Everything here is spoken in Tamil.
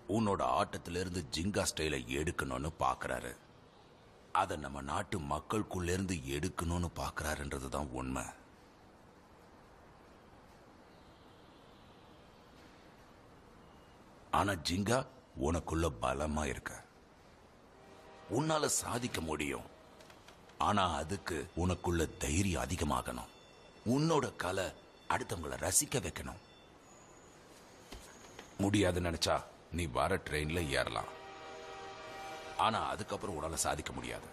உன்னோட ஆட்டத்திலிருந்து ஜிங்கா ஸ்டைலை எடுக்கணும்னு பாக்குறாரு. அதை நம்ம நாட்டு மக்களுக்குள்ள இருந்து எடுக்கணும்னு பாக்குறாருன்றதுதான் உண்மை. ஆனா ஜிங்கா உனக்குள்ள பலமா இருக்க, உன்னால சாதிக்க முடியும். ஆனா அதுக்கு உனக்குள்ள தைரியம் அதிகமாகணும். உன்னோட கலை அடுத்தவங்களை ரசிக்க வைக்கணும். முடியாதுன்னு நினைச்சா நீ வர ட்ரெயின்ல ஏறலாம், ஆனா அதுக்கப்புறம் உன்னால சாதிக்க முடியாது.